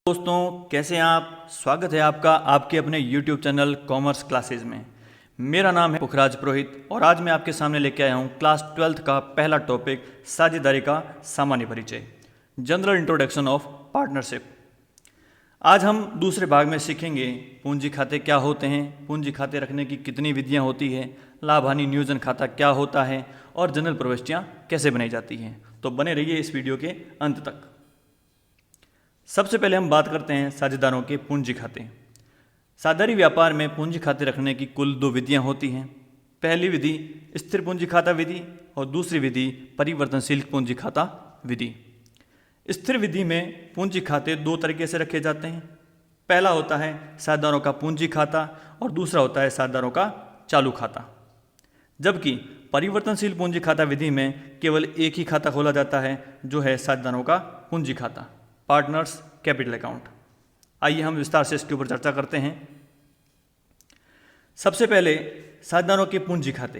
दोस्तों, कैसे हैं आप। स्वागत है आपका आपके अपने YouTube चैनल कॉमर्स क्लासेज में। मेरा नाम है पुखराज पुरोहित और आज मैं आपके सामने लेके आया हूँ क्लास 12th का पहला टॉपिक साझेदारी का सामान्य परिचय, जनरल इंट्रोडक्शन ऑफ पार्टनरशिप। आज हम दूसरे भाग में सीखेंगे पूंजी खाते क्या होते हैं, पूंजी खाते रखने की कितनी विधियाँ होती हैं, लाभ हानि नियोजन खाता क्या होता है और जनरल प्रविष्टियाँ कैसे बनाई जाती हैं। तो बने रहिए इस वीडियो के अंत तक। सबसे पहले हम बात करते हैं साझेदारों के पूंजी खाते। साझेदारी व्यापार में पूंजी खाते रखने की कुल 2 विधियां होती हैं। पहली विधि स्थिर पूंजी खाता विधि और दूसरी विधि परिवर्तनशील पूंजी खाता विधि। स्थिर विधि में पूंजी खाते 2 तरीके से रखे जाते हैं। पहला होता है साझेदारों का पूंजी खाता और दूसरा होता है साझेदारों का चालू खाता। जबकि परिवर्तनशील पूंजी खाता विधि में केवल एक ही खाता खोला जाता है, जो है साझेदारों का पूंजी खाता, पार्टनर्स कैपिटल अकाउंट। आइए हम विस्तार से इसके ऊपर चर्चा करते हैं। सबसे पहले साझेदारों के पूंजी खाते।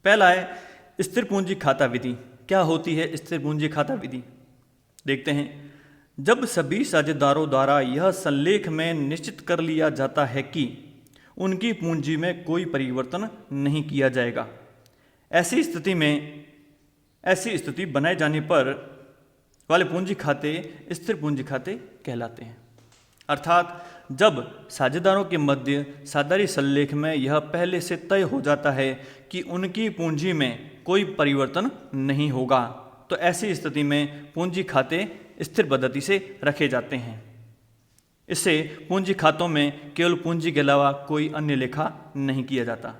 पहला है स्थिर पूंजी खाता विधि। क्या होती है स्थिर पूंजी खाता विधि, देखते हैं। जब सभी साझेदारों द्वारा यह संलेख में निश्चित कर लिया जाता है कि उनकी पूंजी में कोई परिवर्तन नहीं किया जाएगा, ऐसी स्थिति बनाए जाने पर वाले पूंजी खाते स्थिर पूंजी खाते कहलाते हैं। अर्थात जब साझेदारों के मध्य साझेदारी संलेख में यह पहले से तय हो जाता है कि उनकी पूंजी में कोई परिवर्तन नहीं होगा, तो ऐसी स्थिति में पूंजी खाते स्थिर पद्धति से रखे जाते हैं। इससे पूंजी खातों में केवल पूंजी के अलावा कोई अन्य लेखा नहीं किया जाता।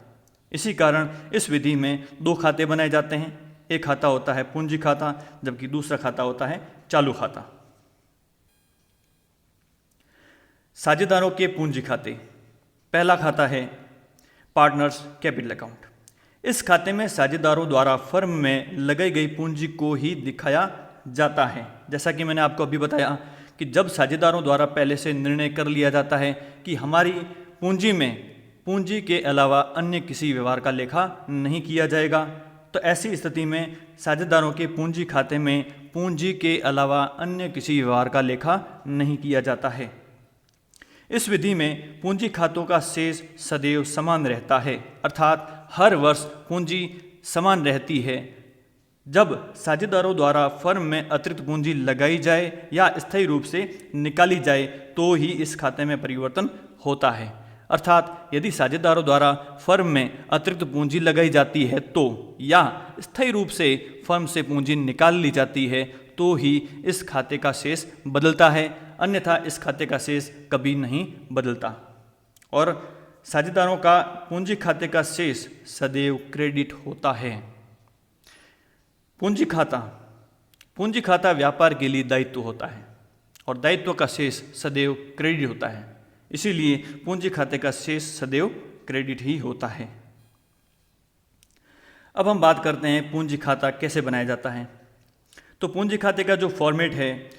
इसी कारण इस विधि में 2 खाते बनाए जाते हैं। एक खाता होता है पूंजी खाता, जबकि दूसरा खाता होता है चालू खाता। साझेदारों के पूंजी खाते। पहला खाता है पार्टनर्स कैपिटल अकाउंट। इस खाते में साझेदारों द्वारा फर्म में लगाई गई पूंजी को ही दिखाया जाता है। जैसा कि मैंने आपको अभी बताया कि जब साझेदारों द्वारा पहले से निर्णय कर लिया जाता है कि हमारी पूंजी में पूंजी के अलावा अन्य किसी व्यवहार का लेखा नहीं किया जाएगा, तो ऐसी स्थिति में साझेदारों के पूंजी खाते में पूंजी के अलावा अन्य किसी व्यवहार का लेखा नहीं किया जाता है। इस विधि में पूंजी खातों का शेष सदैव समान रहता है, अर्थात हर वर्ष पूंजी समान रहती है। जब साझेदारों द्वारा फर्म में अतिरिक्त पूंजी लगाई जाए या स्थायी रूप से निकाली जाए तो ही इस खाते में परिवर्तन होता है। अर्थात यदि साझेदारों द्वारा फर्म में अतिरिक्त पूंजी लगाई जाती है तो, या स्थायी रूप से फर्म से पूंजी निकाल ली जाती है तो ही इस खाते का शेष बदलता है, अन्यथा इस खाते का शेष कभी नहीं बदलता। और साझेदारों का पूंजी खाते का शेष सदैव क्रेडिट होता है। पूंजी खाता व्यापार के लिए दायित्व होता है और दायित्व का शेष सदैव क्रेडिट होता है। इसीलिए पूंजी खाते का शेष सदैव क्रेडिट ही होता है। अब हम बात करते हैं पूंजी खाता कैसे बनाया जाता है। तो पूंजी खाते का जो फॉर्मेट है,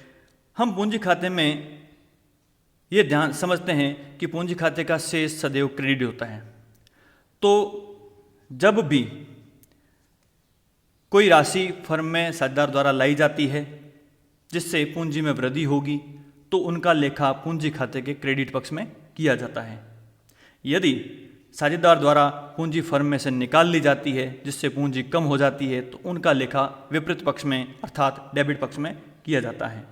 हम पूंजी खाते में ये ध्यान समझते हैं कि पूंजी खाते का शेष सदैव क्रेडिट होता है। तो जब भी कोई राशि फर्म में साझेदार द्वारा लाई जाती है जिससे पूंजी में वृद्धि होगी, तो उनका लेखा पूंजी खाते के क्रेडिट पक्ष में किया जाता है। यदि साझेदार द्वारा पूंजी फर्म में से निकाल ली जाती है जिससे पूंजी कम हो जाती है, तो उनका लेखा विपरीत पक्ष में अर्थात डेबिट पक्ष में किया जाता है।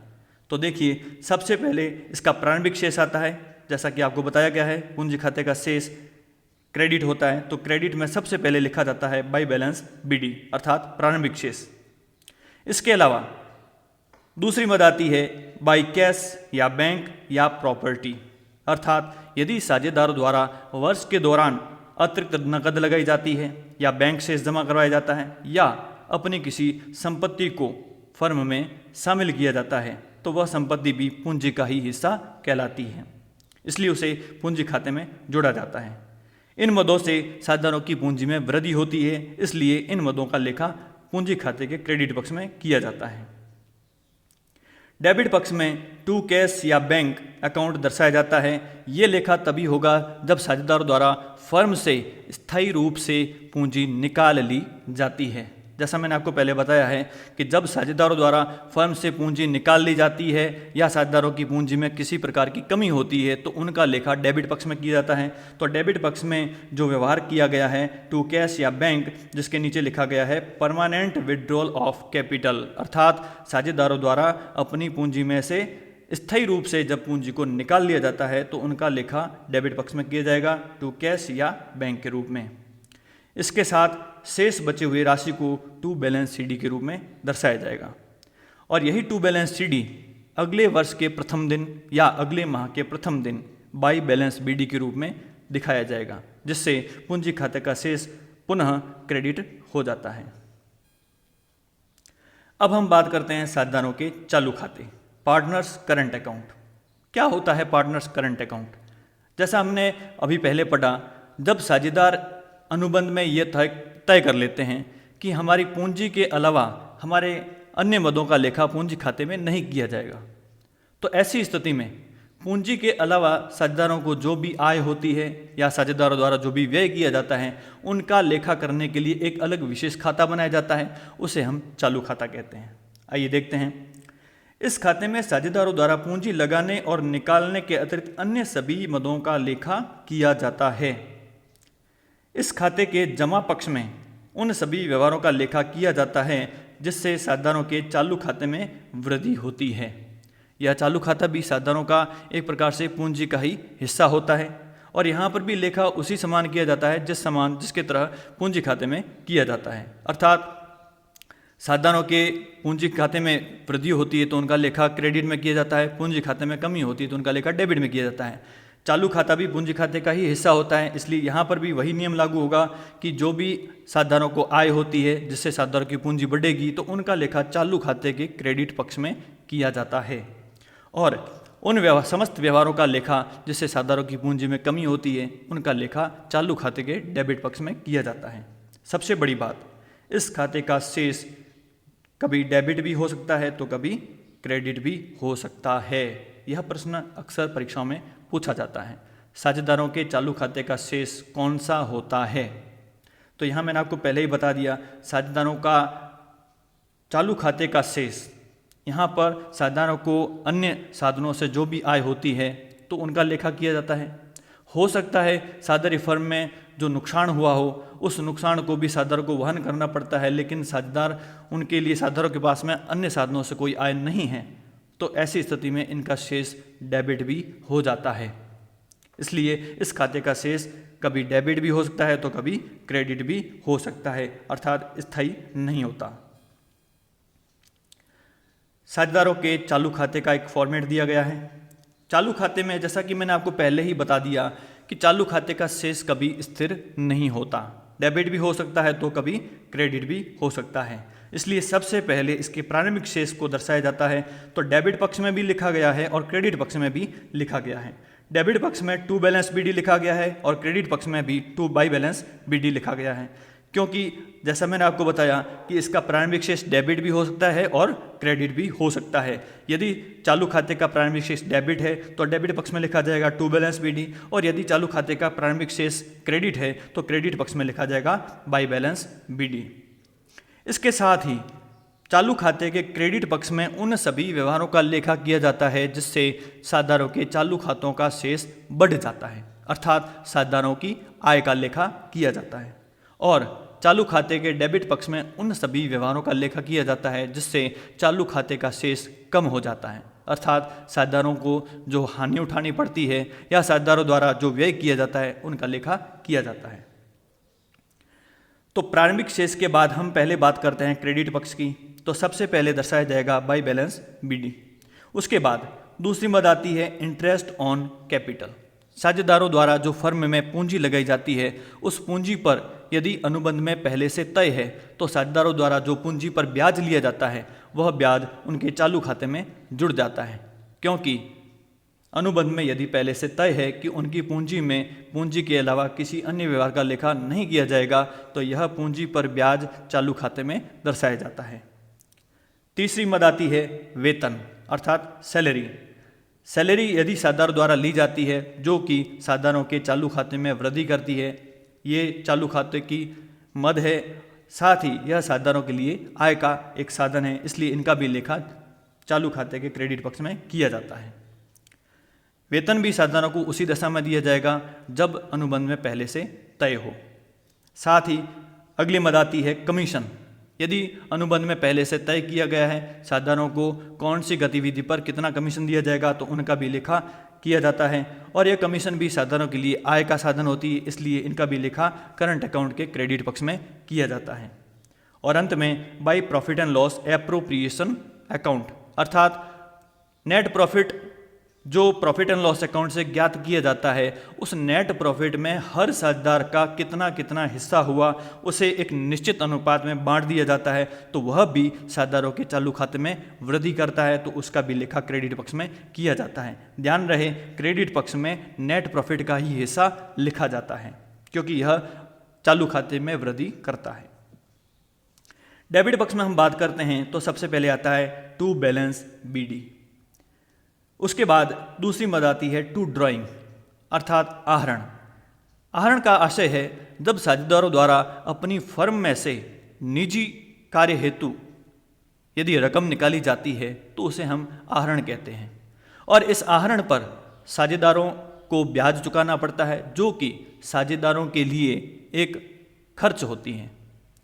तो देखिए, सबसे पहले इसका प्रारंभिक शेष आता है। जैसा कि आपको बताया गया है, पूंजी खाते का शेष क्रेडिट होता है, तो क्रेडिट में सबसे पहले लिखा जाता है बाई बैलेंस BD अर्थात प्रारंभिक शेष। इसके अलावा दूसरी मद आती है बाई कैश या बैंक या प्रॉपर्टी, अर्थात यदि साझेदारों द्वारा वर्ष के दौरान अतिरिक्त नकद लगाई जाती है या बैंक शेष जमा करवाया जाता है या अपनी किसी संपत्ति को फर्म में शामिल किया जाता है, तो वह संपत्ति भी पूंजी का ही हिस्सा कहलाती है। इसलिए उसे पूंजी खाते में जोड़ा जाता है। इन मदों से साझेदारों की पूंजी में वृद्धि होती है, इसलिए इन मदों का लेखा पूंजी खाते के क्रेडिट पक्ष में किया जाता है। डेबिट पक्ष में टू कैश या बैंक अकाउंट दर्शाया जाता है। ये लेखा तभी होगा जब साझेदारों द्वारा फर्म से स्थायी रूप से पूंजी निकाल ली जाती है। जैसा मैंने आपको पहले बताया है कि जब साझेदारों द्वारा फर्म से पूंजी निकाल ली जाती है या साझेदारों की पूंजी में किसी प्रकार की कमी होती है तो उनका लेखा डेबिट पक्ष में किया जाता है। तो डेबिट पक्ष में जो व्यवहार किया गया है टू कैश या बैंक, जिसके नीचे लिखा गया है परमानेंट विड्रॉल ऑफ कैपिटल, अर्थात साझेदारों द्वारा अपनी पूंजी में से स्थायी रूप से जब पूंजी को निकाल लिया जाता है तो उनका लेखा डेबिट पक्ष में किया जाएगा टू कैश या बैंक के रूप में। इसके साथ शेष बचे हुए राशि को टू बैलेंस सीडी के रूप में दर्शाया जाएगा और यही टू बैलेंस सीडी अगले वर्ष के प्रथम दिन या अगले माह के प्रथम दिन बाई बैलेंस बीडी के रूप में दिखाया जाएगा, जिससे पूंजी खाते का शेष पुनः क्रेडिट हो जाता है। अब हम बात करते हैं साझेदारों के चालू खाते, पार्टनर्स करंट अकाउंट। क्या होता है पार्टनर्स करंट अकाउंट? जैसा हमने अभी पहले पढ़ा, जब साझेदार अनुबंध में ये तय कर लेते हैं कि हमारी पूंजी के अलावा हमारे अन्य मदों का लेखा पूंजी खाते में नहीं किया जाएगा, तो ऐसी स्थिति में पूंजी के अलावा साझेदारों को जो भी आय होती है या साझेदारों द्वारा जो भी व्यय किया जाता है उनका लेखा करने के लिए एक अलग विशेष खाता बनाया जाता है, उसे हम चालू खाता कहते हैं। आइए देखते हैं। इस खाते में साझेदारों द्वारा पूंजी लगाने और निकालने के अतिरिक्त अन्य सभी मदों का लेखा किया जाता है। इस खाते के जमा पक्ष में उन सभी व्यवहारों का लेखा किया जाता है जिससे साझेदारों के चालू खाते में वृद्धि होती है। यह चालू खाता भी साझेदारों का एक प्रकार से पूंजी का ही हिस्सा होता है और यहाँ पर भी लेखा उसी समान किया जाता है जिसके तरह पूंजी खाते में किया जाता है। अर्थात साझेदारों के पूंजी खाते में वृद्धि होती है तो उनका लेखा क्रेडिट में किया जाता है, पूंजी खाते में कमी होती है तो उनका लेखा डेबिट में किया जाता है। चालू खाता भी पूंजी खाते का ही हिस्सा होता है, इसलिए यहाँ पर भी वही नियम लागू होगा कि जो भी साझेदारों को आय होती है जिससे साझेदारों की पूंजी बढ़ेगी तो उनका लेखा चालू खाते के क्रेडिट पक्ष में किया जाता है और उन समस्त व्यवहारों का लेखा जिससे साझेदारों की पूंजी में कमी होती है उनका लेखा चालू खाते के डेबिट पक्ष में किया जाता है। सबसे बड़ी बात, इस खाते का शेष कभी डेबिट भी हो सकता है तो कभी क्रेडिट भी हो सकता है। यह प्रश्न अक्सर परीक्षाओं में पूछा जाता है, साझेदारों के चालू खाते का शेष कौन सा होता है? तो यहाँ मैंने आपको पहले ही बता दिया, साझेदारों का चालू खाते का शेष, यहाँ पर साझेदारों को अन्य साधनों से जो भी आय होती है तो उनका लेखा किया जाता है। हो सकता है साझेदारी फर्म में जो नुकसान हुआ हो उस नुकसान को भी साझेदारों को वहन करना पड़ता है, लेकिन उनके लिए साझेदारों के पास में अन्य साधनों से कोई आय नहीं है, तो ऐसी स्थिति में इनका शेष डेबिट भी हो जाता है। इसलिए इस खाते का शेष कभी डेबिट भी हो सकता है तो कभी क्रेडिट भी हो सकता है, अर्थात स्थायी नहीं होता। साझेदारों के चालू खाते का एक फॉर्मेट दिया गया है। चालू खाते में जैसा कि मैंने आपको पहले ही बता दिया कि चालू खाते का शेष कभी स्थिर नहीं होता, डेबिट भी हो सकता है तो कभी क्रेडिट भी हो सकता है। इसलिए सबसे पहले इसके प्रारंभिक शेष को दर्शाया जाता है, तो डेबिट पक्ष में भी लिखा गया है और क्रेडिट पक्ष में भी लिखा गया है। डेबिट पक्ष में टू बैलेंस बीडी लिखा गया है और क्रेडिट पक्ष में भी टू बाई बैलेंस बीडी लिखा गया है, क्योंकि जैसा मैंने आपको बताया कि इसका प्रारंभिक शेष डेबिट भी हो सकता है और क्रेडिट भी हो सकता है। यदि चालू खाते का प्रारंभिक शेष डेबिट है तो डेबिट पक्ष में लिखा जाएगा टू बैलेंस बीडी, और यदि चालू खाते का प्रारंभिक शेष क्रेडिट है तो क्रेडिट पक्ष में लिखा जाएगा बाई बैलेंस बीडी। इसके साथ ही चालू खाते के क्रेडिट पक्ष में उन सभी व्यवहारों का लेखा किया जाता है जिससे साझेदारों के चालू खातों का शेष बढ़ जाता है, अर्थात साझेदारों की आय का लेखा किया जाता है। और चालू खाते के डेबिट पक्ष में उन सभी व्यवहारों का लेखा किया जाता है जिससे चालू खाते का शेष कम हो जाता है, अर्थात साझेदारों को जो हानि उठानी पड़ती है या साझेदारों द्वारा जो व्यय किया जाता है उनका लेखा किया जाता है। तो प्रारंभिक शेष के बाद हम पहले बात करते हैं क्रेडिट पक्ष की। तो सबसे पहले दर्शाया जाएगा बाई बैलेंस बीडी। उसके बाद दूसरी मद आती है इंटरेस्ट ऑन कैपिटल। साझेदारों द्वारा जो फर्म में पूंजी लगाई जाती है उस पूंजी पर यदि अनुबंध में पहले से तय है तो साझेदारों द्वारा जो पूंजी पर ब्याज लिया जाता है वह ब्याज उनके चालू खाते में जुड़ जाता है, क्योंकि अनुबंध में यदि पहले से तय है कि उनकी पूंजी में पूंजी के अलावा किसी अन्य व्यवहार का लेखा नहीं किया जाएगा तो यह पूंजी पर ब्याज चालू खाते में दर्शाया जाता है। तीसरी मद आती है वेतन अर्थात सैलरी। सैलरी यदि साझेदारों द्वारा ली जाती है जो कि साझेदारों के चालू खाते में वृद्धि करती है, ये चालू खाते की मद है। साथ ही यह साझेदारों के लिए आय का एक साधन है, इसलिए इनका भी लेखा चालू खाते के क्रेडिट पक्ष में किया जाता है। वेतन भी साझेदारों को उसी दशा में दिया जाएगा जब अनुबंध में पहले से तय हो। साथ ही अगली मद आती है कमीशन। यदि अनुबंध में पहले से तय किया गया है साझेदारों को कौन सी गतिविधि पर कितना कमीशन दिया जाएगा, तो उनका भी लेखा किया जाता है और यह कमीशन भी साझेदारों के लिए आय का साधन होती है, इसलिए इनका भी लेखा करंट अकाउंट के क्रेडिट पक्ष में किया जाता है। और अंत में by profit and loss appropriation account, अर्थात नेट प्रॉफिट जो प्रॉफिट एंड लॉस अकाउंट से ज्ञात किया जाता है, उस नेट प्रॉफिट में हर साझेदार का कितना कितना हिस्सा हुआ उसे एक निश्चित अनुपात में बांट दिया जाता है, तो वह भी साझेदारों के चालू खाते में वृद्धि करता है, तो उसका भी लेखा क्रेडिट पक्ष में किया जाता है। ध्यान रहे क्रेडिट पक्ष में नेट प्रॉफिट का ही हिस्सा लिखा जाता है क्योंकि यह चालू खाते में वृद्धि करता है। डेबिट पक्ष में हम बात करते हैं तो सबसे पहले आता है टू बैलेंस BD। उसके बाद दूसरी मद आती है टू ड्राइंग, अर्थात आहरण। आहरण का आशय है जब साझेदारों द्वारा अपनी फर्म में से निजी कार्य हेतु यदि रकम निकाली जाती है तो उसे हम आहरण कहते हैं और इस आहरण पर साझेदारों को ब्याज चुकाना पड़ता है जो कि साझेदारों के लिए एक खर्च होती है,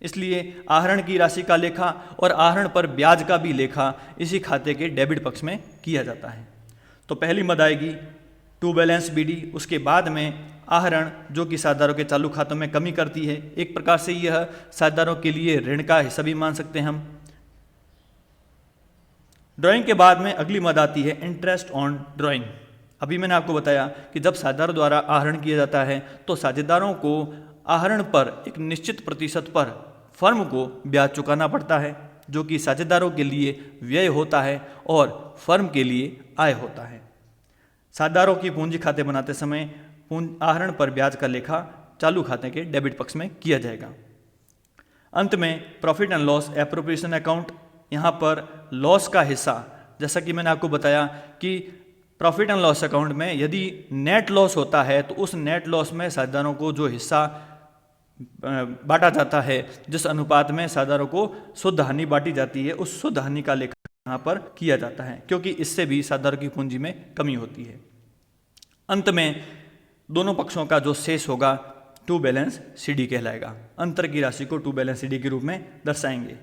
इसलिए आहरण की राशि का लेखा और आहरण पर ब्याज का भी लेखा इसी खाते के डेबिट पक्ष में किया जाता है। तो पहली मद आएगी टू बैलेंस BD, उसके बाद में आहरण जो कि साझेदारों के चालू खातों में कमी करती है। एक प्रकार से यह साझेदारों के लिए ऋण का हिस्सा भी मान सकते हैं हम। ड्राइंग के बाद में अगली मद आती है इंटरेस्ट ऑन ड्राइंग। अभी मैंने आपको बताया कि जब साझेदारों द्वारा आहरण किया जाता है तो साझेदारों को आहरण पर एक निश्चित प्रतिशत पर फर्म को ब्याज चुकाना पड़ता है जो कि साझेदारों के लिए व्यय होता है और फर्म के लिए आय होता है। साझेदारों की पूंजी खाते बनाते समय आहरण पर ब्याज का लेखा चालू खाते के डेबिट पक्ष में किया जाएगा। अंत में profit and loss appropriation account, यहाँ पर लॉस का हिस्सा, जैसा कि मैंने आपको बताया कि प्रॉफिट एंड लॉस अकाउंट में यदि नेट लॉस होता है तो उस नेट लॉस में साझेदारों को जो हिस्सा बांटा जाता है, जिस अनुपात में साझेदारों को शुद्ध हानि बांटी जाती है, उस शुद्ध हानि का लेखा यहाँ पर किया जाता है क्योंकि इससे भी साझेदारों की पूंजी में कमी होती है। अंत में दोनों पक्षों का जो शेष होगा टू बैलेंस CD कहलाएगा। अंतर की राशि को टू बैलेंस CD के रूप में दर्शाएंगे।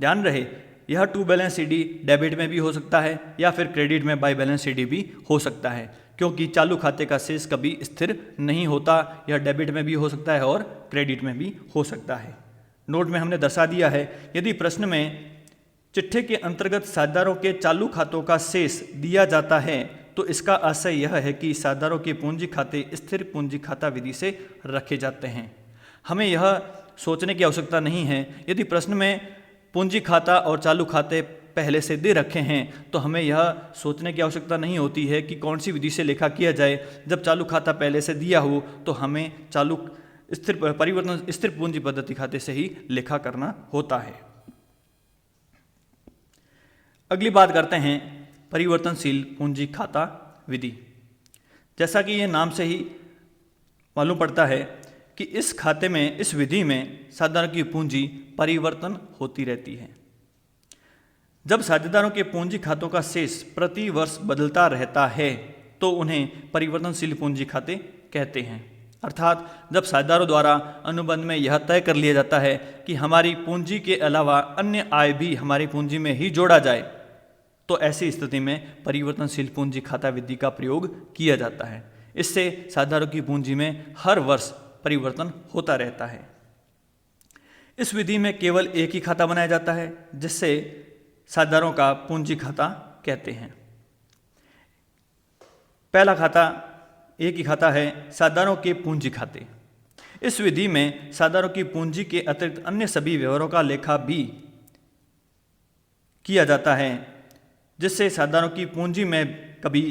ध्यान रहे यह टू बैलेंस CD डेबिट में भी हो सकता है या फिर क्रेडिट में बाय बैलेंस CD भी हो सकता है क्योंकि चालू खाते का शेष कभी स्थिर नहीं होता। यह डेबिट में भी हो सकता है और क्रेडिट में भी हो सकता है। नोट में हमने दर्शा दिया है यदि प्रश्न में चिट्ठे के अंतर्गत साझेदारों के चालू खातों का शेष दिया जाता है तो इसका आशय यह है कि साझेदारों के पूंजी खाते स्थिर पूंजी खाता विधि से रखे जाते हैं। हमें यह सोचने की आवश्यकता नहीं है यदि प्रश्न में पूंजी खाता और चालू खाते पहले से दे रखे हैं तो हमें यह सोचने की आवश्यकता नहीं होती है कि कौन सी विधि से लेखा किया जाए। जब चालू खाता पहले से दिया हो तो हमें चालू स्थिर पूंजी पद्धति खाते से ही लेखा करना होता है। अगली बात करते हैं परिवर्तनशील पूंजी खाता विधि। जैसा कि ये नाम से ही मालूम पड़ता है कि इस खाते में, इस विधि में साझेदारों की पूंजी परिवर्तन होती रहती है। जब साझेदारों के पूंजी खातों का शेष प्रति वर्ष बदलता रहता है तो उन्हें परिवर्तनशील पूंजी खाते कहते हैं। अर्थात जब साझेदारों द्वारा अनुबंध में यह तय कर लिया जाता है कि हमारी पूंजी के अलावा अन्य आय भी हमारी पूंजी में ही जोड़ा जाए तो ऐसी स्थिति में परिवर्तनशील पूंजी खाता विधि का प्रयोग किया जाता है। इससे साझेदारों की पूंजी में हर वर्ष परिवर्तन होता रहता है। इस विधि में केवल एक ही खाता बनाया जाता है जिससे साझेदारों का पूंजी खाता कहते हैं। पहला खाता एक ही खाता है साझेदारों के पूंजी खाते। इस विधि में साझेदारों की पूंजी के अतिरिक्त अन्य सभी व्यवहारों का लेखा भी किया जाता है जिससे साझेदारों की पूंजी में कभी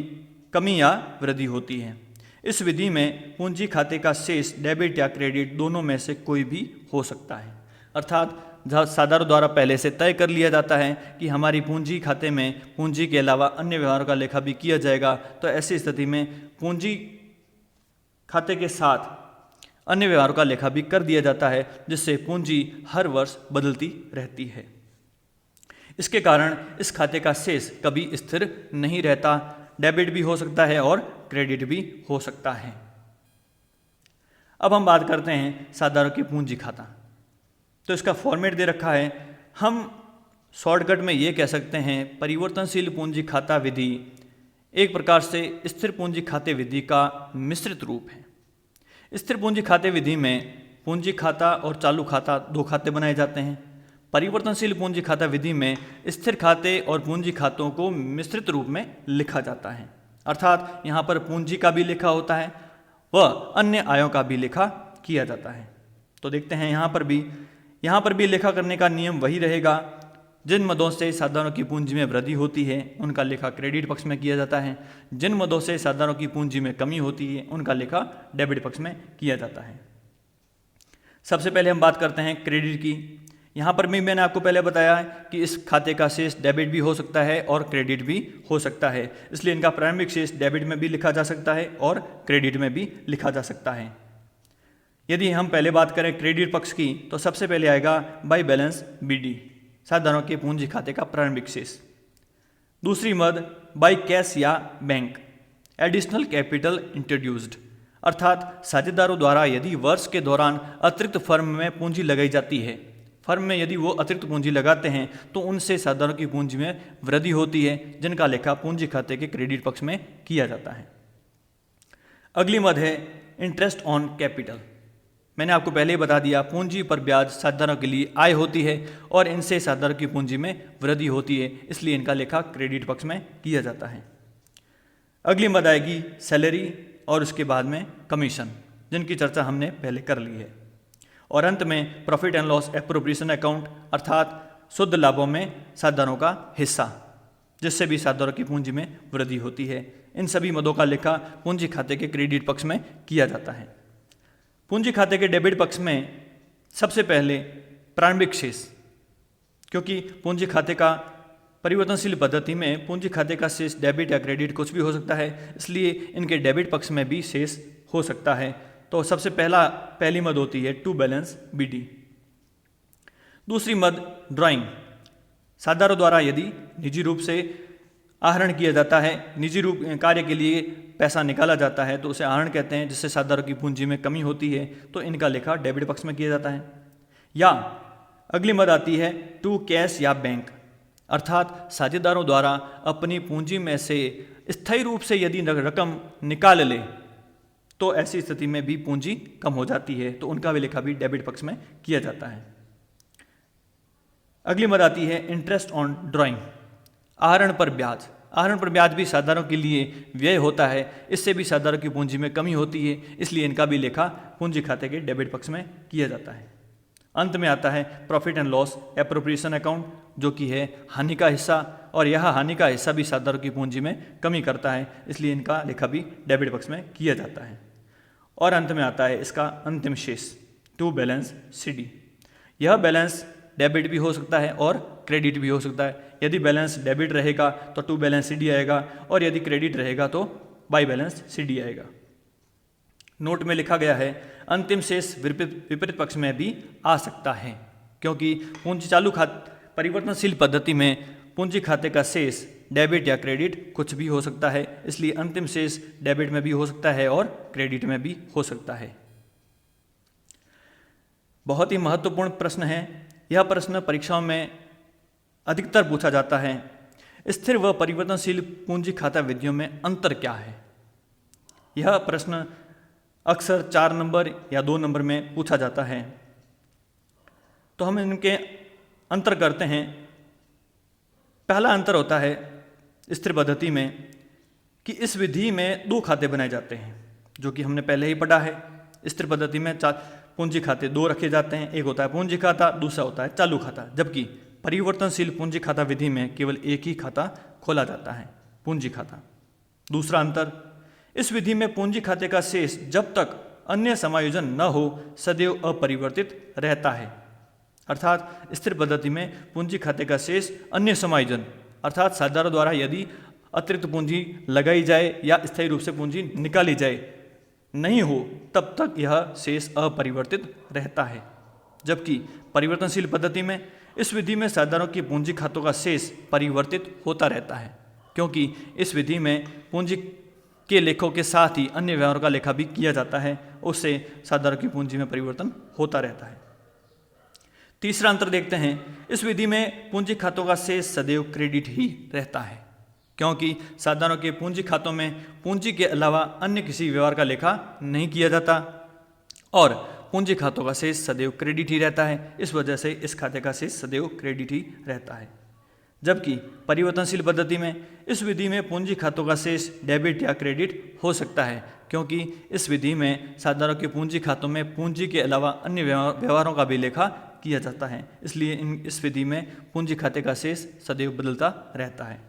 कमी या वृद्धि होती है। इस विधि में पूंजी खाते का शेष डेबिट या क्रेडिट दोनों में से कोई भी हो सकता है। अर्थात साझेदारों द्वारा पहले से तय कर लिया जाता है कि हमारी पूंजी खाते में पूंजी के अलावा अन्य व्यवहारों का लेखा भी किया जाएगा, तो ऐसी स्थिति में पूंजी खाते के साथ अन्य व्यवहारों का लेखा भी कर दिया जाता है, जिससे पूंजी हर वर्ष बदलती रहती है। इसके कारण इस खाते का शेष कभी स्थिर नहीं रहता, डेबिट भी हो सकता है और क्रेडिट भी हो सकता है। अब हम बात करते हैं साधारण पूंजी खाता। तो इसका फॉर्मेट दे रखा है। हम शॉर्टकट में ये कह सकते हैं परिवर्तनशील पूंजी खाता विधि एक प्रकार से स्थिर पूंजी खाते विधि का मिश्रित रूप है। स्थिर पूंजी खाते विधि में पूंजी खाता और चालू खाता दो खाते बनाए जाते हैं। परिवर्तनशील पूंजी खाता विधि में स्थिर खाते और पूंजी खातों को मिश्रित रूप में लिखा जाता है, अर्थात यहाँ पर पूंजी का भी लेखा होता है व अन्य आयों का भी लेखा किया जाता है। तो देखते हैं यहाँ पर भी लेखा करने का नियम वही रहेगा। जिन मदों से साधारणों की पूंजी में वृद्धि होती है उनका लेखा क्रेडिट पक्ष में किया जाता है। जिन मदों से साधारणों की पूंजी में कमी होती है उनका लेखा डेबिट पक्ष में किया जाता है। सबसे पहले हम बात करते हैं क्रेडिट की। यहाँ पर भी मैंने आपको पहले बताया है कि इस खाते का शेष डेबिट भी हो सकता है और क्रेडिट भी हो सकता है, इसलिए इनका प्रारंभिक शेष डेबिट में भी लिखा जा सकता है और क्रेडिट में भी लिखा जा सकता है। यदि हम पहले बात करें क्रेडिट पक्ष की तो सबसे पहले आएगा बाई बैलेंस BD, साधारणों के पूंजी खाते का प्रारंभिक शेष। दूसरी मद बाई कैश या बैंक, एडिशनल कैपिटल इंट्रोड्यूस्ड, अर्थात साझेदारों द्वारा यदि वर्ष के दौरान अतिरिक्त फर्म में पूंजी लगाई जाती है, फर्म में यदि वो अतिरिक्त पूंजी लगाते हैं तो उनसे साधारण की पूंजी में वृद्धि होती है, जिनका लेखा पूंजी खाते के क्रेडिट पक्ष में किया जाता है। अगली मद है इंटरेस्ट ऑन कैपिटल। मैंने आपको पहले ही बता दिया पूंजी पर ब्याज साझेदारों के लिए आय होती है और इनसे साझेदारों की पूंजी में वृद्धि होती है, इसलिए इनका लेखा क्रेडिट पक्ष में किया जाता है। अगली मद आएगी सैलरी और उसके बाद में कमीशन, जिनकी चर्चा हमने पहले कर ली है। और अंत में profit and loss appropriation account, अर्थात शुद्ध लाभों में साझेदारों का हिस्सा, जिससे भी साझेदारों की पूंजी में वृद्धि होती है। इन सभी मदों का लेखा पूंजी खाते के क्रेडिट पक्ष में किया जाता है। पूंजी खाते के डेबिट पक्ष में सबसे पहले प्रारंभिक शेष, क्योंकि पूंजी खाते का परिवर्तनशील पद्धति में पूंजी खाते का शेष डेबिट या क्रेडिट कुछ भी हो सकता है, इसलिए इनके डेबिट पक्ष में भी शेष हो सकता है। तो सबसे पहली मद होती है टू बैलेंस BD। दूसरी मद ड्राइंग, साझेदारों द्वारा यदि निजी रूप से आहरण किया जाता है, निजी रूप कार्य के लिए पैसा निकाला जाता है तो उसे आहरण कहते हैं, जिससे साझेदारों की पूंजी में कमी होती है तो इनका लेखा डेबिट पक्ष में किया जाता है। या अगली मद आती है टू कैश या बैंक, अर्थात साझेदारों द्वारा अपनी पूंजी में से स्थायी रूप से यदि रकम निकाल ले तो ऐसी स्थिति में भी पूंजी कम हो जाती है, तो उनका भी लेखा भी डेबिट पक्ष में किया जाता है। अगली मद आती है इंटरेस्ट ऑन ड्राइंग, आहरण पर ब्याज। आहरण पर ब्याज भी साझेदारों के लिए व्यय होता है, इससे भी साझेदारों की पूंजी में कमी होती है, इसलिए इनका भी लेखा पूंजी खाते के डेबिट पक्ष में किया जाता है। अंत में आता है profit and loss appropriation account, जो कि है हानि का हिस्सा, और यह हानि का हिस्सा भी साझेदारों की पूंजी में कमी करता है, इसलिए इनका लेखा भी डेबिट पक्ष में किया जाता है। और अंत में आता है इसका अंतिम शेष टू बैलेंस CD। यह बैलेंस डेबिट भी हो सकता है और क्रेडिट भी हो सकता है। यदि बैलेंस डेबिट रहेगा तो टू बैलेंस CD आएगा, और यदि क्रेडिट रहेगा तो बाई बैलेंस CD आएगा। नोट में लिखा गया है अंतिम शेष विपरीत पक्ष में भी आ सकता है, क्योंकि पूंजी चालू परिवर्तनशील पद्धति में पूंजी खाते का शेष डेबिट या क्रेडिट कुछ भी हो सकता है, इसलिए अंतिम शेष डेबिट में भी हो सकता है और क्रेडिट में भी हो सकता है। बहुत ही महत्वपूर्ण प्रश्न है। यह प्रश्न परीक्षाओं में अधिकतर पूछा जाता है। स्थिर व परिवर्तनशील पूंजी खाता विधियों में अंतर क्या है? यह प्रश्न अक्सर 4 नंबर या 2 नंबर में पूछा जाता है। तो हम इनके अंतर करते हैं। पहला अंतर होता है स्थिर पद्धति में कि इस विधि में 2 खाते बनाए जाते हैं, जो कि हमने पहले ही पढ़ा है। स्थिर पद्धति में पूंजी खाते 2 रखे जाते हैं, एक होता है पूंजी खाता, दूसरा होता है चालू खाता, जबकि परिवर्तनशील पूंजी खाता विधि में केवल एक ही खाता खोला जाता है, पूंजी खाता। दूसरा अंतर, इस विधि में पूंजी खाते का शेष जब तक अन्य समायोजन न हो सदैव अपरिवर्तित रहता है, अर्थात स्थिर पद्धति में पूंजी खाते का शेष अन्य समायोजन, अर्थात साझेदारों द्वारा यदि अतिरिक्त पूंजी लगाई जाए या स्थायी रूप से पूंजी निकाली जाए, नहीं हो तब तक यह शेष अपरिवर्तित रहता है। जबकि परिवर्तनशील पद्धति में इस विधि में साझेदारों की पूंजी खातों का शेष परिवर्तित होता रहता है, क्योंकि इस विधि में पूंजी के लेखों के साथ ही अन्य व्यवहारों का लेखा भी किया जाता है, उससे साझेदारों की पूंजी में परिवर्तन होता रहता है। तीसरा अंतर देखते हैं, इस विधि में पूंजी खातों का शेष सदैव क्रेडिट ही रहता है, क्योंकि साझेदारों के पूंजी खातों में पूंजी के अलावा अन्य किसी व्यवहार का लेखा नहीं किया जाता और पूंजी खातों का शेष सदैव क्रेडिट ही रहता है। इस वजह से इस खाते का शेष सदैव क्रेडिट ही रहता है। जबकि परिवर्तनशील पद्धति में इस विधि में पूंजी खातों का शेष डेबिट या क्रेडिट हो सकता है, क्योंकि इस विधि में साझेदारों के पूंजी खातों में पूंजी के अलावा अन्य व्यवहारों का भी लेखा किया जाता है। इसलिए इस विधि में पूंजी खाते का शेष सदैव बदलता रहता है।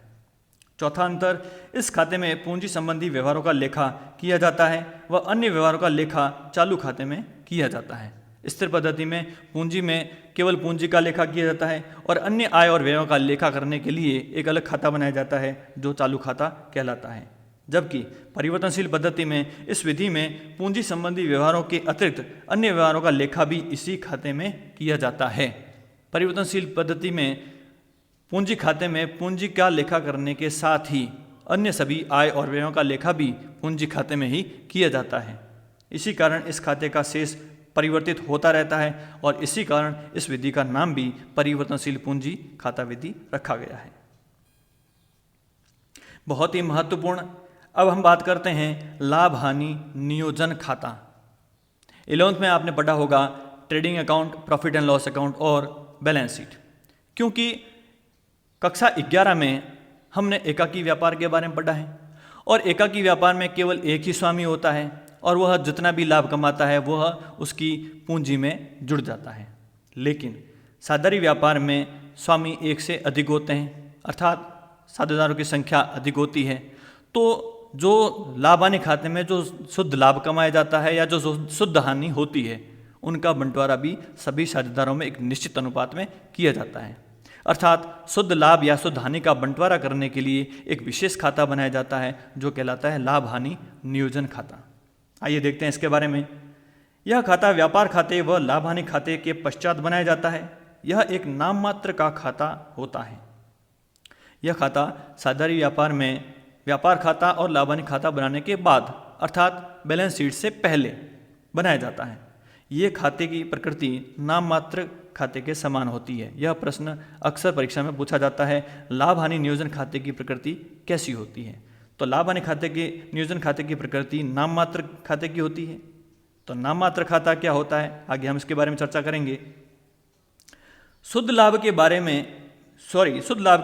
चौथा अंतर, इस खाते में पूंजी संबंधी व्यवहारों का लेखा किया जाता है व अन्य व्यवहारों का लेखा चालू खाते में किया जाता है। स्थिर पद्धति में पूंजी में केवल पूंजी का लेखा किया जाता है और अन्य आय और व्ययों का लेखा करने के लिए एक अलग खाता बनाया जाता है जो चालू खाता कहलाता है। जबकि परिवर्तनशील पद्धति में इस विधि में पूंजी संबंधी व्यवहारों के अतिरिक्त अन्य व्यवहारों का लेखा भी इसी खाते में किया जाता है। परिवर्तनशील पद्धति में पूंजी खाते में पूंजी का लेखा करने के साथ ही अन्य सभी आय और व्ययों का लेखा भी पूंजी खाते में ही किया जाता है। इसी कारण इस खाते का शेष परिवर्तित होता रहता है और इसी कारण इस विधि का नाम भी परिवर्तनशील पूंजी खाता विधि रखा गया है। बहुत ही महत्वपूर्ण, अब हम बात करते हैं लाभ हानि नियोजन खाता। 11th में आपने पढ़ा होगा trading account, profit and loss account और बैलेंस शीट। क्योंकि कक्षा 11 में हमने एकाकी व्यापार के बारे में पढ़ा है और एकाकी व्यापार में केवल एक ही स्वामी होता है और वह जितना भी लाभ कमाता है वह उसकी पूंजी में जुड़ जाता है। लेकिन साझेदारी व्यापार में स्वामी एक से अधिक होते हैं, अर्थात साझेदारों की संख्या अधिक होती है, तो जो लाभ हानि खाते में जो शुद्ध लाभ कमाया जाता है या जो शुद्ध हानि होती है उनका बंटवारा भी सभी साझेदारों में एक निश्चित अनुपात में किया जाता है। अर्थात शुद्ध लाभ या शुद्ध हानि का बंटवारा करने के लिए एक विशेष खाता बनाया जाता है जो कहलाता है लाभ हानि नियोजन खाता। आइए देखते हैं इसके बारे में। यह खाता व्यापार खाते व लाभ हानि खाते के पश्चात बनाया जाता है। यह एक नाम मात्र का खाता होता है। यह खाता साझेदारी व्यापार में व्यापार खाता और लाभ हानि खाता बनाने के बाद अर्थात बैलेंस शीट से पहले बनाया जाता है। ये खाते की प्रकृति नाम मात्र खाते के समान होती है। यह प्रश्न अक्सर परीक्षा में पूछा जाता है, लाभ हानि नियोजन खाते की प्रकृति कैसी होती है? तो लाभ हानि खाते के नियोजन खाते की प्रकृति नाम मात्र खाते की होती है। तो नाम मात्र खाता क्या होता है, आगे हम इसके बारे में चर्चा करेंगे। शुद्ध लाभ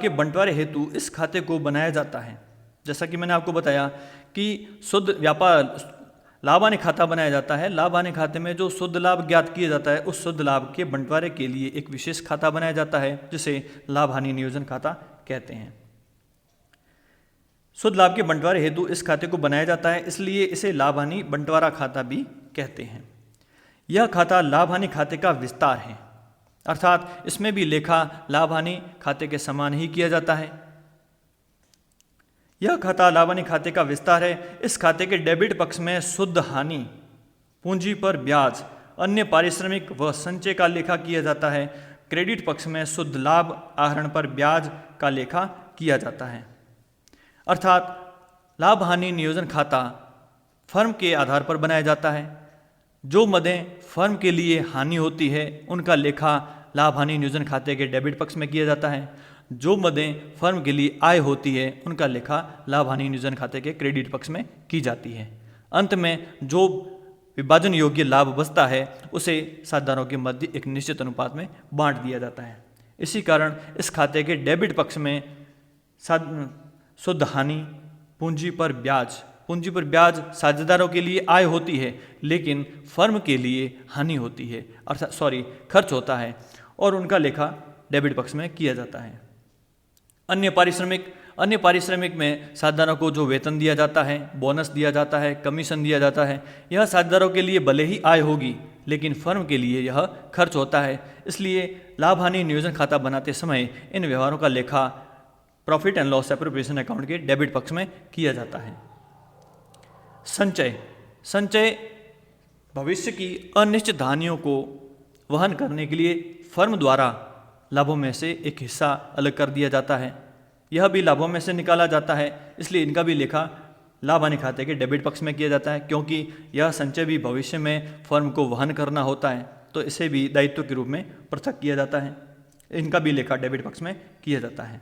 के बंटवारे हेतु इस खाते को बनाया जाता है। जैसा कि मैंने आपको बताया कि शुद्ध व्यापार लाभ हानि खाता बनाया जाता है। लाभ हानि खाते में जो शुद्ध लाभ ज्ञात किया जाता है उस शुद्ध लाभ के बंटवारे के लिए एक विशेष खाता बनाया जाता है जिसे लाभ हानि नियोजन खाता कहते हैं। शुद्ध लाभ के बंटवारे हेतु इस खाते को बनाया जाता है, इसलिए इसे लाभ हानि बंटवारा खाता भी कहते हैं। यह खाता लाभ हानि खाते का विस्तार है, अर्थात इसमें भी लेखा लाभ हानि खाते के समान ही किया जाता है। यह खाता लाभ हानि खाते का विस्तार है। इस खाते के डेबिट पक्ष में शुद्ध हानि, पूंजी पर ब्याज, अन्य पारिश्रमिक व संचय का लेखा किया जाता है। क्रेडिट पक्ष में शुद्ध लाभ आहरण पर ब्याज का लेखा किया जाता है। अर्थात लाभ हानि नियोजन खाता फर्म के आधार पर बनाया जाता है। जो मदें फर्म के लिए हानि होती है उनका लेखा लाभ हानि नियोजन खाते के डेबिट पक्ष में किया जाता है। जो मदें फर्म के लिए आय होती है उनका लेखा लाभ हानि नियोजन खाते के क्रेडिट पक्ष में की जाती है। अंत में जो विभाजन योग्य लाभ बचता है उसे साझेदारों के मध्य एक निश्चित अनुपात में बांट दिया जाता है। इसी कारण इस खाते के डेबिट पक्ष में शुद्ध हानि, पूंजी पर ब्याज साझेदारों के लिए आय होती है लेकिन फर्म के लिए हानि होती है, अर्थात खर्च होता है और उनका लेखा डेबिट पक्ष में किया जाता है। अन्य पारिश्रमिक में साझेदारों को जो वेतन दिया जाता है, बोनस दिया जाता है, कमीशन दिया जाता है, यह साझेदारों के लिए भले ही आय होगी लेकिन फर्म के लिए यह खर्च होता है। इसलिए लाभ हानि नियोजन खाता बनाते समय इन व्यवहारों का लेखा profit and loss appropriation account के डेबिट पक्ष में किया जाता है। संचय संचय भविष्य की अनिश्चित हानियों को वहन करने के लिए फर्म द्वारा लाभों में से एक हिस्सा अलग कर दिया जाता है। यह भी लाभों में से निकाला जाता है, इसलिए इनका भी लेखा लाभ हानि खाते के डेबिट पक्ष में किया जाता है, क्योंकि यह संचय भी भविष्य में फर्म को वहन करना होता है, तो इसे भी दायित्व के रूप में पृथक किया जाता है। इनका भी लेखा डेबिट पक्ष में किया जाता है।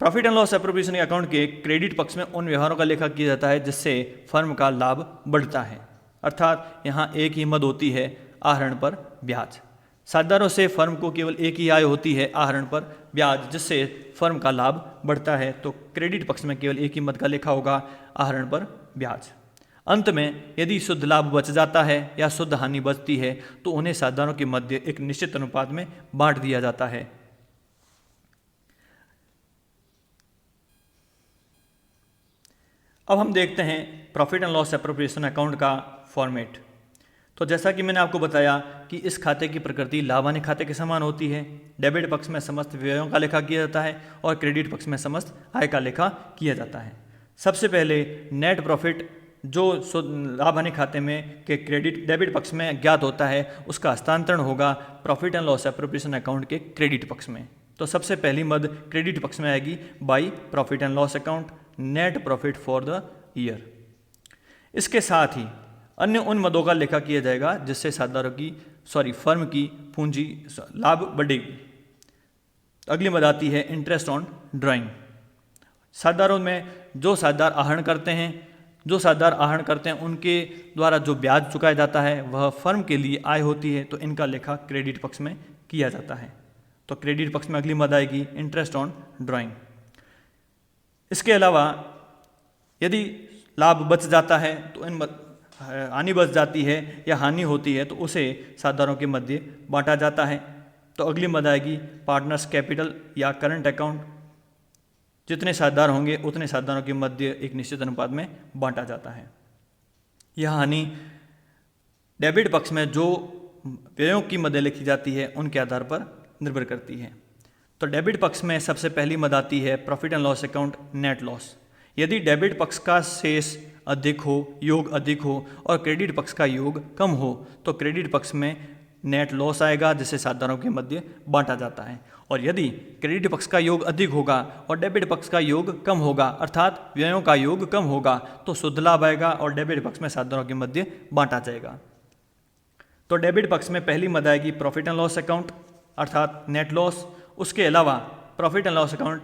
Profit and loss appropriation account के क्रेडिट पक्ष में उन व्यवहारों का लेखा किया जाता है जिससे फर्म का लाभ बढ़ता है, अर्थात यहाँ एक ही मद होती है, आहरण पर ब्याज। साझेदारों से फर्म को केवल एक ही आय होती है, आहरण पर ब्याज, जिससे फर्म का लाभ बढ़ता है, तो क्रेडिट पक्ष में केवल एक ही मद का लेखा होगा, आहरण पर ब्याज। अंत में यदि शुद्ध लाभ बच जाता है या शुद्ध हानि बचती है तो उन्हें साझेदारों के मध्य एक निश्चित अनुपात में बांट दिया जाता है। अब हम देखते हैं profit and loss appropriation account का फॉर्मेट। तो जैसा कि मैंने आपको बताया कि इस खाते की प्रकृति लाभ हानि खाते के समान होती है। डेबिट पक्ष में समस्त व्ययों का लेखा किया जाता है और क्रेडिट पक्ष में समस्त आय का लेखा किया जाता है। सबसे पहले नेट प्रॉफिट जो लाभ हानि खाते में के क्रेडिट डेबिट पक्ष में ज्ञात होता है, उसका हस्तांतरण होगा profit and loss appropriation account के क्रेडिट पक्ष में। तो सबसे पहली मद क्रेडिट पक्ष में आएगी by profit and loss account, net profit for the year. इसके साथ ही अन्य उन मदों का लेखा किया जाएगा जिससे साझेदारों की फर्म की पूंजी लाभ बढ़ेगी। अगली मद आती है इंटरेस्ट ऑन ड्राइंग। साझेदारों में जो साझेदार आहरण करते हैं उनके द्वारा जो ब्याज चुकाया जाता है वह फर्म के लिए आय होती है, तो इनका लेखा क्रेडिट पक्ष में किया जाता है। तो क्रेडिट पक्ष में अगली मद आएगी इंटरेस्ट ऑन ड्राइंग। इसके अलावा यदि लाभ बच जाता है तो हानि बच जाती है या हानि होती है तो उसे साझेदारों के मध्य बांटा जाता है। तो अगली मद आएगी पार्टनर्स कैपिटल या करंट अकाउंट। जितने साझेदार होंगे उतने साझेदारों के मध्य एक निश्चित अनुपात में बांटा जाता है। यह हानि डेबिट पक्ष में जो व्ययों की मदें लिखी जाती है उनके आधार पर निर्भर करती है। तो डेबिट पक्ष में सबसे पहली मद आती है profit and loss account, net loss. यदि डेबिट पक्ष का शेष अधिक हो, योग अधिक हो और क्रेडिट पक्ष का योग कम हो तो क्रेडिट पक्ष में नेट लॉस आएगा जिसे साझेदारों के मध्य बांटा जाता है। और यदि क्रेडिट पक्ष का योग अधिक होगा और डेबिट पक्ष का योग कम होगा, अर्थात व्ययों का योग कम होगा, तो शुद्ध लाभ आएगा और डेबिट पक्ष में साझेदारों के मध्य बांटा जाएगा। तो डेबिट पक्ष में पहली मद आएगी प्रॉफिट एंड लॉस अकाउंट अर्थात नेट लॉस। उसके अलावा profit and loss account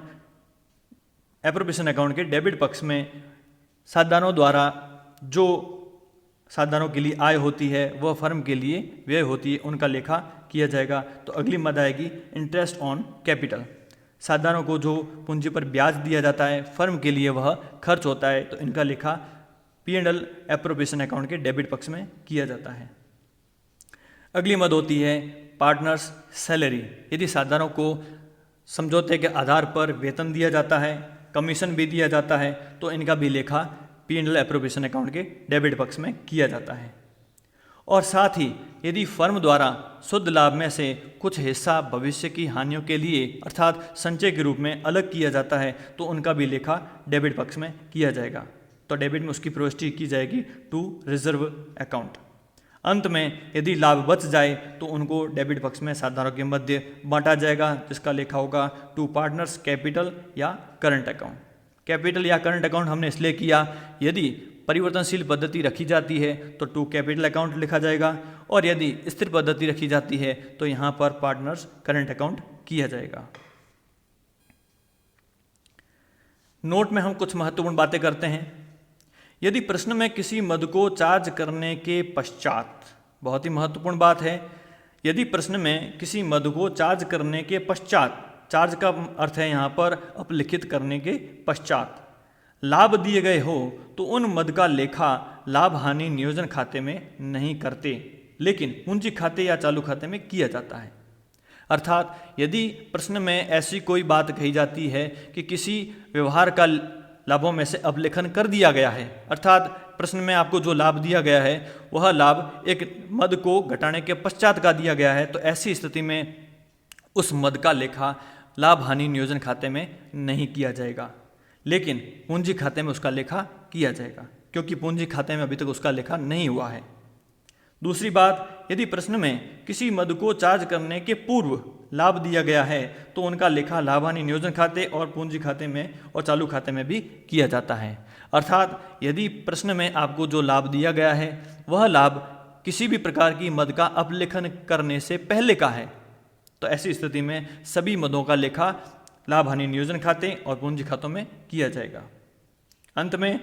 appropriation account के डेबिट पक्ष में साझेदारों द्वारा जो साझेदारों के लिए आय होती है वह फर्म के लिए व्यय होती है, उनका लेखा किया जाएगा। तो अगली मद आएगी इंटरेस्ट ऑन कैपिटल। साझेदारों को जो पूंजी पर ब्याज दिया जाता है फर्म के लिए वह खर्च होता है, तो इनका लेखा P&L एप्रोप्रिएशन अकाउंट के डेबिट पक्ष में किया जाता है। अगली मद होती है पार्टनर्स सैलरी। यदि साझेदारों को समझौते के आधार पर वेतन दिया जाता है, कमीशन भी दिया जाता है, तो इनका भी लेखा P&L एप्रोप्रिएशन अकाउंट के डेबिट पक्ष में किया जाता है। और साथ ही यदि फर्म द्वारा शुद्ध लाभ में से कुछ हिस्सा भविष्य की हानियों के लिए अर्थात संचय के रूप में अलग किया जाता है तो उनका भी लेखा डेबिट पक्ष में किया जाएगा। तो डेबिट में उसकी प्रविष्टि की जाएगी टू रिजर्व अकाउंट। अंत में यदि लाभ बच जाए तो उनको डेबिट पक्ष में साझेदारों के मध्य बांटा जाएगा, जिसका लेखा होगा टू पार्टनर्स कैपिटल या करंट अकाउंट। कैपिटल या करंट अकाउंट हमने इसलिए किया, यदि परिवर्तनशील पद्धति रखी जाती है तो टू कैपिटल अकाउंट लिखा जाएगा और यदि स्थिर पद्धति रखी जाती है तो यहाँ पर पार्टनर्स करंट अकाउंट किया जाएगा। नोट में हम कुछ महत्वपूर्ण बातें करते हैं। यदि प्रश्न में किसी मद को चार्ज करने के पश्चात, बहुत ही महत्वपूर्ण बात है, यदि प्रश्न में किसी मद को चार्ज करने के पश्चात, चार्ज का अर्थ है यहाँ पर अपलिखित करने के पश्चात लाभ दिए गए हो तो उन मद का लेखा लाभ हानि नियोजन खाते में नहीं करते, लेकिन पूंजी खाते या चालू खाते में किया जाता है। अर्थात यदि प्रश्न में ऐसी कोई बात कही जाती है कि किसी व्यवहार का लाभों में से अपलेखन कर दिया गया है, अर्थात प्रश्न में आपको जो लाभ दिया गया है वह लाभ एक मद को घटाने के पश्चात का दिया गया है, तो ऐसी स्थिति में उस मद का लेखा लाभ हानि नियोजन खाते में नहीं किया जाएगा, लेकिन पूंजी खाते में उसका लेखा किया जाएगा। क्योंकि पूंजी खाते में अभी तक उसका लेखा नहीं हुआ है। दूसरी बात, यदि प्रश्न में किसी मद को चार्ज करने के पूर्व लाभ दिया गया है तो उनका लेखा लाभ हानि नियोजन खाते और पूंजी खाते में और चालू खाते में भी किया जाता है। अर्थात यदि प्रश्न में आपको जो लाभ दिया गया है वह लाभ किसी भी प्रकार की मद का अपलेखन करने से पहले का है तो ऐसी स्थिति में सभी मदों का लेखा लाभ हानि नियोजन खाते और पूंजी खातों में किया जाएगा। अंत में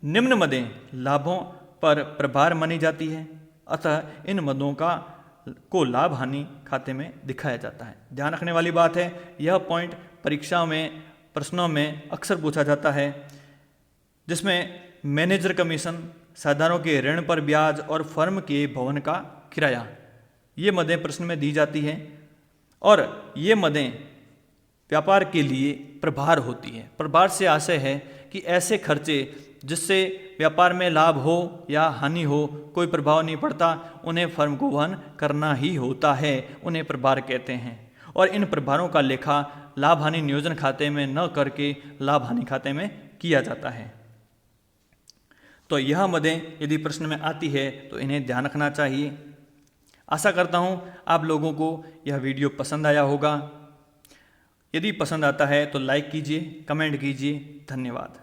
निम्न मदें लाभों पर प्रभार मानी जाती है, अतः इन मदों को लाभ हानि खाते में दिखाया जाता है। ध्यान रखने वाली बात है, यह पॉइंट परीक्षाओं में प्रश्नों में अक्सर पूछा जाता है, जिसमें मैनेजर कमीशन, साझेदारों के ऋण पर ब्याज और फर्म के भवन का किराया, ये मदें प्रश्न में दी जाती हैं और ये मदें व्यापार के लिए प्रभार होती है। प्रभार से आशय है कि ऐसे खर्चे जिससे व्यापार में लाभ हो या हानि हो कोई प्रभाव नहीं पड़ता, उन्हें फर्म को वहन करना ही होता है, उन्हें प्रभार कहते हैं। और इन प्रभारों का लेखा लाभ हानि नियोजन खाते में न करके लाभ हानि खाते में किया जाता है। तो यह मदें यदि प्रश्न में आती है तो इन्हें ध्यान रखना चाहिए। आशा करता हूँ आप लोगों को यह वीडियो पसंद आया होगा। यदि पसंद आता है तो लाइक कीजिए, कमेंट कीजिए। धन्यवाद।